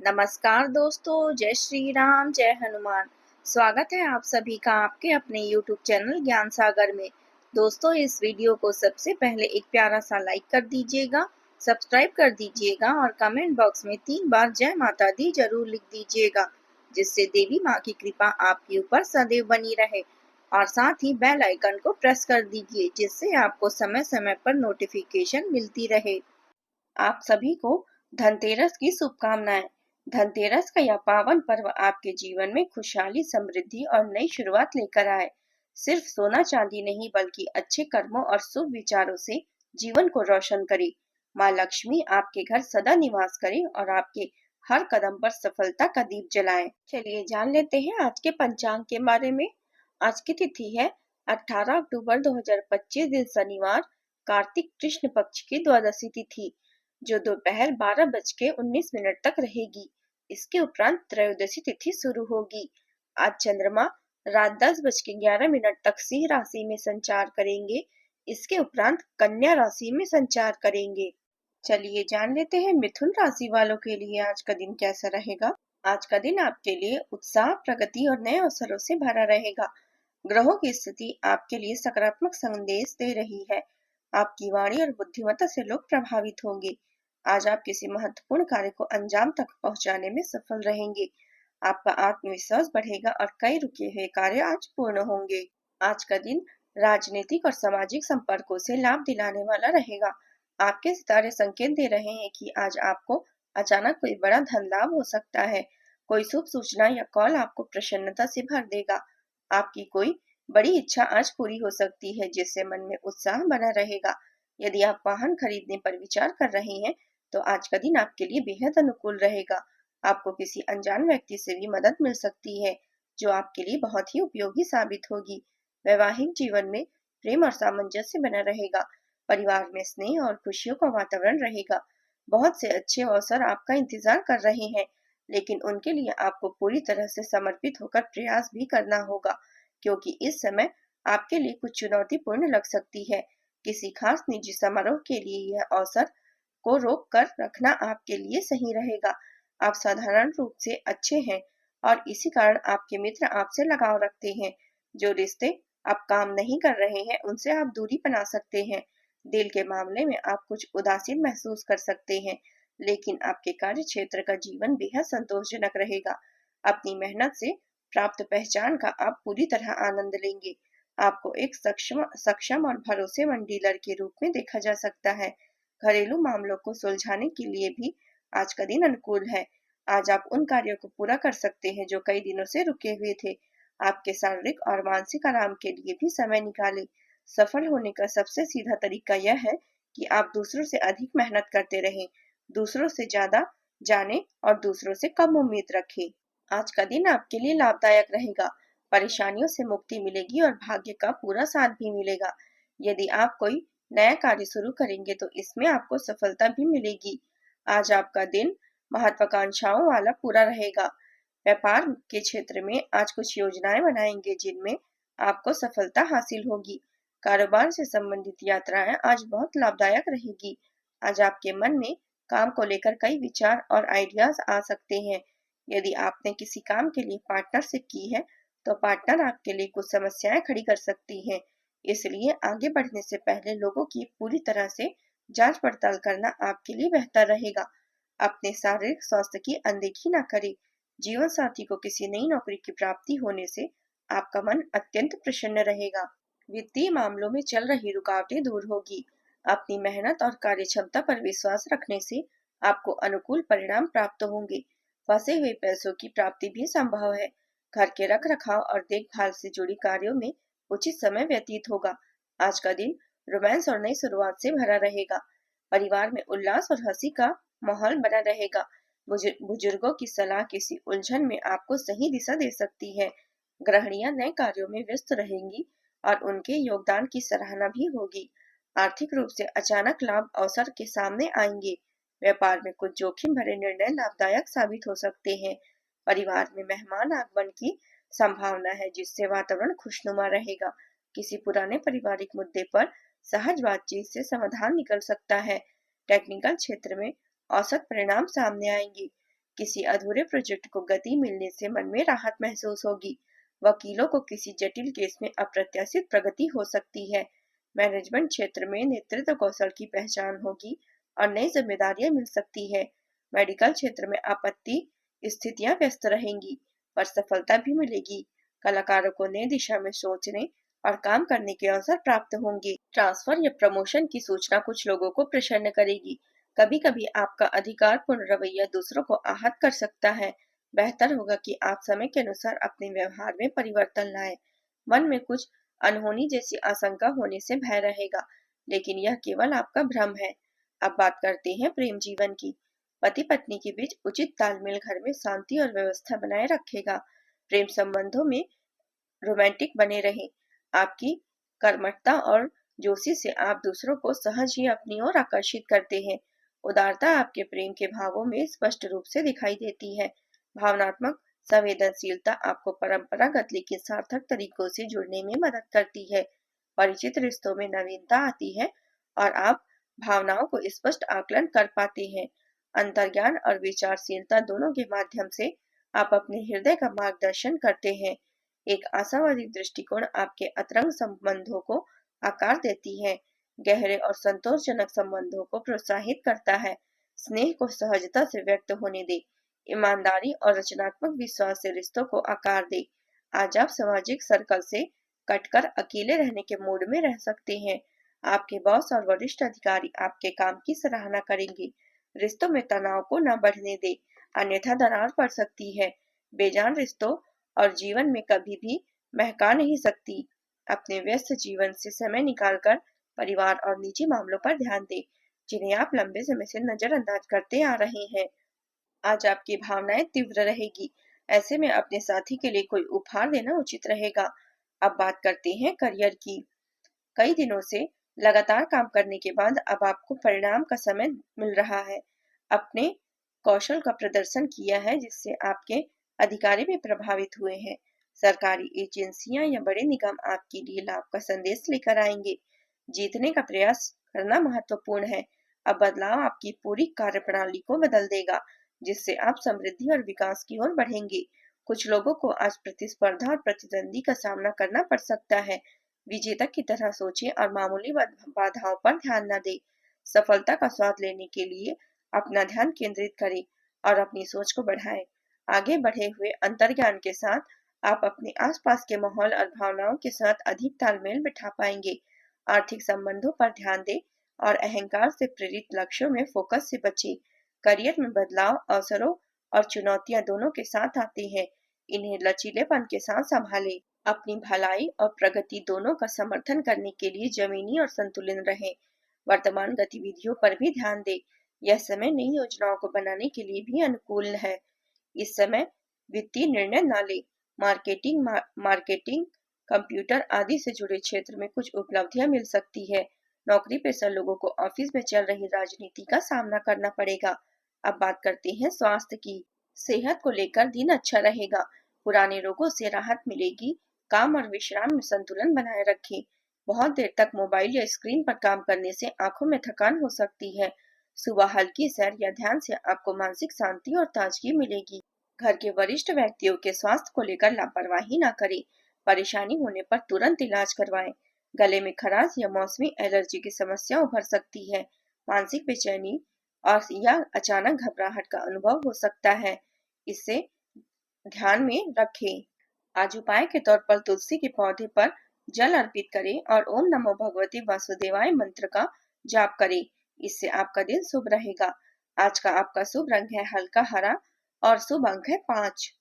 नमस्कार दोस्तों, जय श्री राम, जय हनुमान। स्वागत है आप सभी का आपके अपने YouTube चैनल ज्ञान सागर में। दोस्तों, इस वीडियो को सबसे पहले एक प्यारा सा लाइक कर दीजिएगा, सब्सक्राइब कर दीजिएगा और कमेंट बॉक्स में 3 बार जय माता दी जरूर लिख दीजिएगा, जिससे देवी माँ की कृपा आपके ऊपर सदैव बनी रहे। और साथ ही बेल आइकन को प्रेस कर दीजिए, जिससे आपको समय समय पर नोटिफिकेशन मिलती रहे। आप सभी को धनतेरस की शुभकामनाएं। धनतेरस का यह पावन पर्व आपके जीवन में खुशहाली, समृद्धि और नई शुरुआत लेकर आए। सिर्फ सोना चांदी नहीं, बल्कि अच्छे कर्मों और शुभ विचारों से जीवन को रोशन करे। माँ लक्ष्मी आपके घर सदा निवास करे और आपके हर कदम पर सफलता का दीप जलाए। चलिए जान लेते हैं आज के पंचांग के बारे में। आज की तिथि है 18 अक्टूबर 2025, दिन शनिवार, कार्तिक कृष्ण पक्ष की द्वादशी तिथि, जो दोपहर 12:19 तक रहेगी। इसके उपरांत त्रयोदशी तिथि शुरू होगी। आज चंद्रमा रात 10:11 तक सिंह राशि में संचार करेंगे। इसके उपरांत कन्या राशि में संचार करेंगे। चलिए जान लेते हैं मिथुन राशि वालों के लिए आज का दिन कैसा रहेगा। आज का दिन आपके लिए उत्साह, प्रगति और नए अवसरों से भरा रहेगा। ग्रहों की स्थिति आपके लिए सकारात्मक संदेश दे रही है। आपकी वाणी और बुद्धिमत्ता से लोग प्रभावित होंगे। आज आप किसी महत्वपूर्ण कार्य को अंजाम तक पहुंचाने में सफल रहेंगे। आपका आत्मविश्वास बढ़ेगा और कई रुके हुए कार्य आज पूर्ण होंगे। आज का दिन राजनीतिक और सामाजिक संपर्कों से लाभ दिलाने वाला रहेगा। आपके सितारे संकेत दे रहे हैं कि आज आपको अचानक कोई बड़ा धन लाभ हो सकता है। कोई शुभ सूचना या कॉल आपको प्रसन्नता से भर देगा। आपकी कोई बड़ी इच्छा आज पूरी हो सकती है, जिससे मन में उत्साह बना रहेगा। यदि आप वाहन खरीदने पर विचार कर रहे हैं, तो आज का दिन आपके लिए बेहद अनुकूल रहेगा। आपको किसी अनजान व्यक्ति से भी मदद मिल सकती है, जो आपके लिए बहुत ही उपयोगी साबित होगी। वैवाहिक जीवन में प्रेम और सामंजस्य बना रहेगा। परिवार में स्नेह और खुशियों का वातावरण रहेगा। बहुत से अच्छे अवसर आपका इंतजार कर रहे हैं, लेकिन उनके लिए आपको पूरी तरह से समर्पित होकर प्रयास भी करना होगा, क्योंकि इस समय आपके लिए कुछ चुनौतीपूर्ण लग सकती है। किसी खास निजी समारोह के लिए यह अवसर को रोक कर रखना आपके लिए सही रहेगा। आप साधारण रूप से अच्छे हैं और इसी कारण आपके मित्र आपसे लगाव रखते हैं। जो रिश्ते आप काम नहीं कर रहे हैं, उनसे आप दूरी बना सकते हैं। दिल के मामले में आप कुछ उदासीन महसूस कर सकते हैं, लेकिन आपके कार्य क्षेत्र का जीवन बेहद संतोषजनक रहेगा। अपनी मेहनत से प्राप्त पहचान का आप पूरी तरह आनंद लेंगे। आपको एक सक्षम और भरोसेमंद डीलर के रूप में देखा जा सकता है। घरेलू मामलों को सुलझाने के लिए भी आज का दिन अनुकूल है। आज आप उन कार्यों को पूरा कर सकते हैं जो कई दिनों से रुके हुए थे। आपके शारीरिक और मानसिक आराम के लिए भी समय निकालें। सफल होने का सबसे सीधा तरीका यह है कि आप दूसरों से अधिक मेहनत करते रहें, दूसरों से ज्यादा जानें और दूसरों से कम उम्मीद रखें। आज का दिन आपके लिए लाभदायक रहेगा। परेशानियों से मुक्ति मिलेगी और भाग्य का पूरा साथ भी मिलेगा। यदि आप कोई नया कार्य शुरू करेंगे, तो इसमें आपको सफलता भी मिलेगी। आज आपका दिन महत्वाकांक्षाओं वाला पूरा रहेगा। व्यापार के क्षेत्र में आज कुछ योजनाएं बनाएंगे, जिनमें आपको सफलता हासिल होगी। कारोबार से संबंधित यात्राएं आज बहुत लाभदायक रहेगी। आज आपके मन में काम को लेकर कई विचार और आइडियाज आ सकते हैं। यदि आपने किसी काम के लिए पार्टनरशिप की है, तो पार्टनर आपके लिए कुछ समस्याएं खड़ी कर सकती हैं। इसलिए आगे बढ़ने से पहले लोगों की पूरी तरह से जांच पड़ताल करना आपके लिए बेहतर रहेगा। अपने शारीरिक स्वास्थ्य की अनदेखी न करें। जीवन साथी को किसी नई नौकरी की प्राप्ति होने से आपका मन अत्यंत प्रसन्न रहेगा। वित्तीय मामलों में चल रही रुकावटें दूर होगी। अपनी मेहनत और कार्य क्षमता पर विश्वास रखने से आपको अनुकूल परिणाम प्राप्त होंगे। फंसे हुए पैसों की प्राप्ति भी संभव है। घर के रख रखाव और देखभाल से जुड़ी कार्यों में उचित समय व्यतीत होगा। आज का दिन रोमांस और नई शुरुआत से भरा रहेगा। परिवार में उल्लास और हंसी का माहौल बना रहेगा। बुजुर्गों की सलाह किसी उलझन में आपको सही दिशा दे सकती है। गृहिणियां नए कार्यों में व्यस्त रहेंगी और उनके योगदान की सराहना भी होगी। आर्थिक रूप से अचानक लाभ अवसर के सामने आएंगे। व्यापार में कुछ जोखिम भरे निर्णय लाभदायक साबित हो सकते हैं। परिवार में मेहमान आगमन की संभावना है, जिससे वातावरण खुशनुमा रहेगा। किसी पुराने पारिवारिक मुद्दे पर सहज बातचीत से समाधान निकल सकता है। टेक्निकल क्षेत्र में औसत परिणाम सामने आएंगे। किसी अधूरे प्रोजेक्ट को गति मिलने से मन में राहत महसूस होगी। वकीलों को किसी जटिल केस में अप्रत्याशित प्रगति हो सकती है। मैनेजमेंट क्षेत्र में नेतृत्व कौशल की पहचान होगी और नई जिम्मेदारियां मिल सकती है। मेडिकल क्षेत्र में आपत्ति स्थितियां व्यस्त रहेंगी पर सफलता भी मिलेगी। कलाकारों को नई दिशा में सोचने और काम करने के अवसर प्राप्त होंगे। ट्रांसफर या प्रमोशन की सूचना कुछ लोगों को प्रसन्न करेगी। कभी कभी आपका अधिकारपूर्ण रवैया दूसरों को आहत कर सकता है। बेहतर होगा कि आप समय के अनुसार अपने व्यवहार में परिवर्तन लाएं। मन में कुछ अनहोनी जैसी आशंका होने से भय रहेगा, लेकिन यह केवल आपका भ्रम है। अब बात करते हैं प्रेम जीवन की। पति पत्नी के बीच उचित तालमेल घर में शांति और व्यवस्था बनाए रखेगा। प्रेम संबंधों में रोमांटिक बने रहें। आपकी कर्मठता और जोशी से आप दूसरों को सहज ही अपनी ओर आकर्षित करते हैं। उदारता आपके प्रेम के भावों में स्पष्ट रूप से दिखाई देती है। भावनात्मक संवेदनशीलता आपको परंपरागत लेकिन सार्थक तरीकों से जुड़ने में मदद करती है। परिचित रिश्तों में नवीनता आती है और आप भावनाओं को स्पष्ट आकलन कर पाते हैं। अंतर्ज्ञान और विचारशीलता दोनों के माध्यम से आप अपने हृदय का मार्गदर्शन करते हैं। एक आशावादी दृष्टिकोण आपके अंतरंग संबंधों को आकार देती है, गहरे और संतोषजनक संबंधों को प्रोत्साहित करता है। स्नेह को सहजता से व्यक्त होने दे। ईमानदारी और रचनात्मक विश्वास से रिश्तों को आकार दे। आज आप सामाजिक सर्कल से कटकर अकेले रहने के मूड में रह सकते हैं। आपके बॉस और वरिष्ठ अधिकारी आपके काम की सराहना करेंगे। रिश्तों में तनाव को न बढ़ने दे, अन्यथा दरार पड़ सकती है। बेजान रिश्तों और जीवन में कभी भी महका नहीं सकती। अपने व्यस्त जीवन से समय निकालकर परिवार और निजी मामलों पर ध्यान दें, जिन्हें आप लंबे समय से नजरअंदाज करते आ रहे हैं। आज आपकी भावनाएं तीव्र रहेगी, ऐसे में अपने साथी के लिए कोई उपहार देना उचित रहेगा। अब बात करते हैं करियर की। कई दिनों से लगातार काम करने के बाद अब आपको परिणाम का समय मिल रहा है। अपने कौशल का प्रदर्शन किया है जिससे आपके अधिकारी भी प्रभावित हुए हैं। सरकारी एजेंसियां या बड़े निगम आपके लिए लाभ का संदेश लेकर आएंगे। जीतने का प्रयास करना महत्वपूर्ण है। अब बदलाव आपकी पूरी कार्यप्रणाली को बदल देगा, जिससे आप समृद्धि और विकास की ओर बढ़ेंगे। कुछ लोगों को आज प्रतिस्पर्धा और प्रतिद्वंदी का सामना करना पड़ सकता है। विजेता की तरह सोचें और मामूली बाधाओं पर ध्यान न दें। सफलता का स्वाद लेने के लिए अपना ध्यान केंद्रित करें और अपनी सोच को बढ़ाएं। आगे बढ़े हुए अंतर्ज्ञान के साथ आप अपने आसपास के माहौल और भावनाओं के साथ अधिक तालमेल बिठा पाएंगे। आर्थिक संबंधों पर ध्यान दें और अहंकार से प्रेरित लक्ष्यों में फोकस से बचें। करियर में बदलाव अवसरों और चुनौतियां दोनों के साथ आते हैं। इन्हें लचीलेपन के साथ संभालें। अपनी भलाई और प्रगति दोनों का समर्थन करने के लिए जमीनी और संतुलित रहें। वर्तमान गतिविधियों पर भी ध्यान दें। यह समय नई योजनाओं को बनाने के लिए भी अनुकूल है। इस समय वित्तीय निर्णय न लें। मार्केटिंग, कंप्यूटर आदि से जुड़े क्षेत्र में कुछ उपलब्धियां मिल सकती है। नौकरी पेशा लोगों को ऑफिस में चल रही राजनीति का सामना करना पड़ेगा। अब बात करते हैं स्वास्थ्य की। सेहत को लेकर दिन अच्छा रहेगा। पुराने रोगों से राहत मिलेगी। काम और विश्राम में संतुलन बनाए रखें। बहुत देर तक मोबाइल या स्क्रीन पर काम करने से आंखों में थकान हो सकती है। सुबह हल्की सैर या ध्यान से आपको मानसिक शांति और ताजगी मिलेगी। घर के वरिष्ठ व्यक्तियों के स्वास्थ्य को लेकर लापरवाही न करें। परेशानी होने पर तुरंत इलाज करवाएं। गले में खराश या मौसमी एलर्जी की समस्या उभर सकती है। मानसिक बेचैनी और या अचानक घबराहट का अनुभव हो सकता है। इसे ध्यान में रखें। आज उपाय के तौर पर तुलसी के पौधे पर जल अर्पित करें और ओम नमो भगवते वासुदेवाय मंत्र का जाप करें। इससे आपका दिन शुभ रहेगा। आज का आपका शुभ रंग है हल्का हरा और शुभ अंक है 5।